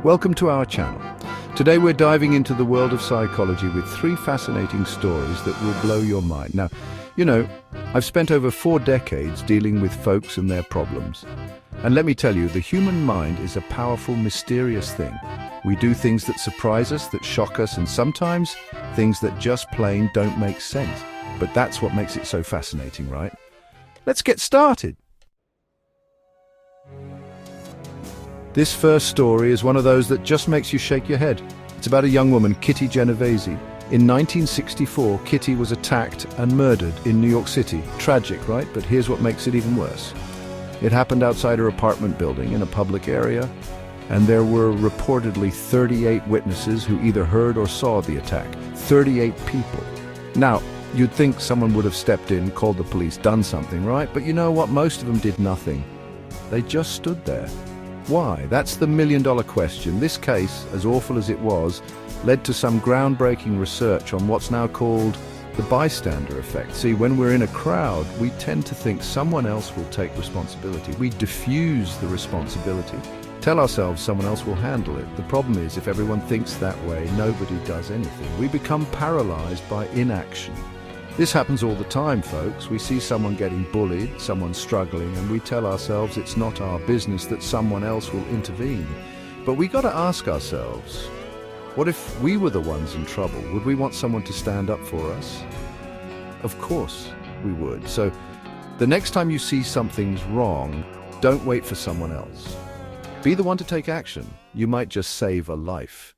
Welcome to our channel. Today we're diving into the world of psychology with three fascinating stories that will blow your mind. Now, I've spent over 4 decades dealing with folks and their problems. And let me tell you, the human mind is a powerful, mysterious thing. We do things that surprise us, that shock us, and sometimes things that just plain don't make sense. But that's what makes it so fascinating, right? Let's get started. This first story is one of those that just makes you shake your head. It's about a young woman, Kitty Genovese. In 1964, Kitty was attacked and murdered in New York City. Tragic, right? But here's what makes it even worse. It happened outside her apartment building in a public area, and there were reportedly 38 witnesses who either heard or saw the attack. 38 people. Now, you'd think someone would have stepped in, called the police, done something, right? But you know what? Most of them did nothing. They just stood there. Why? That's the million-dollar question. This case, as awful as it was, led to some groundbreaking research on what's now called the bystander effect. See, when we're in a crowd, we tend to think someone else will take responsibility. We diffuse the responsibility, tell ourselves someone else will handle it. The problem is, if everyone thinks that way, nobody does anything. We become paralyzed by inaction. This happens all the time, folks. We see someone getting bullied, someone struggling, and we tell ourselves it's not our business, that someone else will intervene. But we got to ask ourselves, what if we were the ones in trouble? Would we want someone to stand up for us? Of course we would. So the next time you see something's wrong, don't wait for someone else. Be the one to take action. You might just save a life.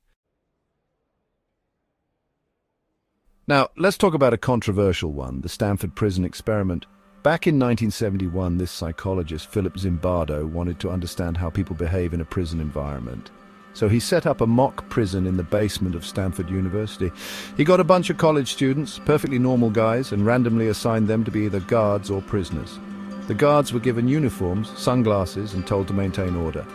Now, let's talk about a controversial one, the Stanford Prison Experiment. Back in 1971, this psychologist, Philip Zimbardo, wanted to understand how people behave in a prison environment. So he set up a mock prison in the basement of Stanford University. He got a bunch of college students, perfectly normal guys, and randomly assigned them to be either guards or prisoners. The guards were given uniforms, sunglasses, and told to maintain order.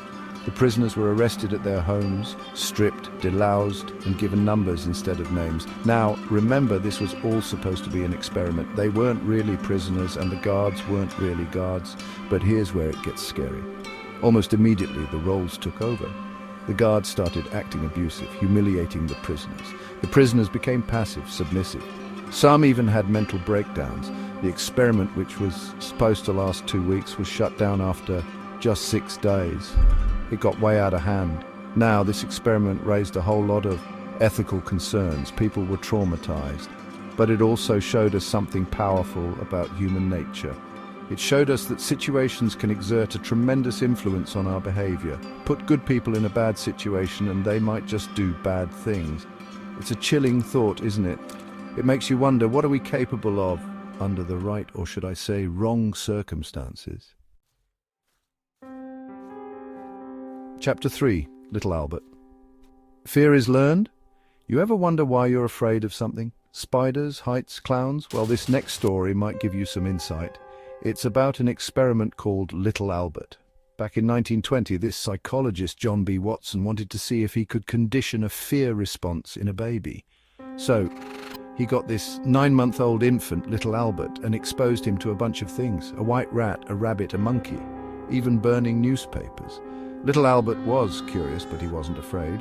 The prisoners were arrested at their homes, stripped, deloused, and given numbers instead of names. Now, remember, this was all supposed to be an experiment. They weren't really prisoners, and the guards weren't really guards. But here's where it gets scary. Almost immediately, the roles took over. The guards started acting abusive, humiliating the prisoners. The prisoners became passive, submissive. Some even had mental breakdowns. The experiment, which was supposed to last 2 weeks, was shut down after just 6 days. It got way out of hand. Now, this experiment raised a whole lot of ethical concerns. People were traumatized. But it also showed us something powerful about human nature. It showed us that situations can exert a tremendous influence on our behavior. Put good people in a bad situation and they might just do bad things. It's a chilling thought, isn't it? It makes you wonder, what are we capable of under the right, or should I say, wrong circumstances? Chapter 3, Little Albert. Fear is learned? You ever wonder why you're afraid of something? Spiders, heights, clowns? Well, this next story might give you some insight. It's about an experiment called Little Albert. Back in 1920, this psychologist, John B. Watson, wanted to see if he could condition a fear response in a baby. So, he got this 9-month-old infant, Little Albert, and exposed him to a bunch of things. A white rat, a rabbit, a monkey, even burning newspapers. Little Albert was curious, but he wasn't afraid.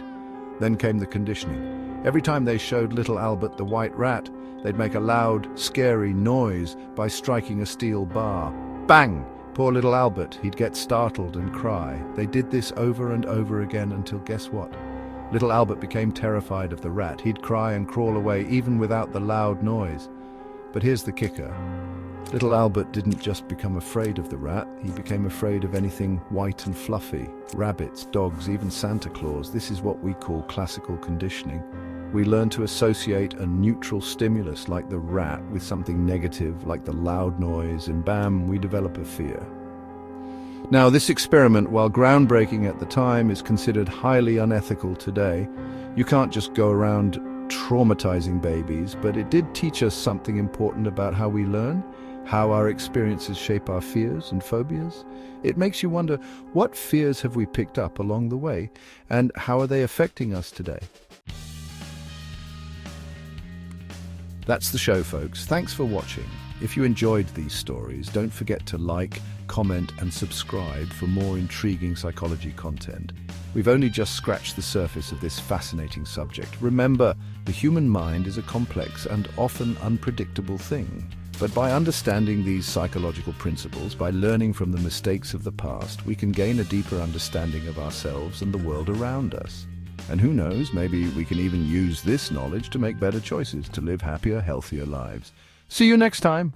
Then came the conditioning. Every time they showed Little Albert the white rat, they'd make a loud, scary noise by striking a steel bar. Bang! Poor Little Albert, he'd get startled and cry. They did this over and over again until, guess what? Little Albert became terrified of the rat. He'd cry and crawl away even without the loud noise. But here's the kicker. Little Albert didn't just become afraid of the rat, he became afraid of anything white and fluffy. Rabbits, dogs, even Santa Claus. This is what we call classical conditioning. We learn to associate a neutral stimulus like the rat with something negative like the loud noise, and bam, we develop a fear. Now, this experiment, while groundbreaking at the time, is considered highly unethical today. You can't just go around traumatizing babies, but it did teach us something important about how we learn, how our experiences shape our fears and phobias. It makes you wonder, what fears have we picked up along the way, and how are they affecting us today? That's the show, folks. Thanks for watching. If you enjoyed these stories, don't forget to like, comment, and subscribe for more intriguing psychology content. We've only just scratched the surface of this fascinating subject. Remember, the human mind is a complex and often unpredictable thing. But by understanding these psychological principles, by learning from the mistakes of the past, we can gain a deeper understanding of ourselves and the world around us. And who knows, maybe we can even use this knowledge to make better choices, to live happier, healthier lives. See you next time!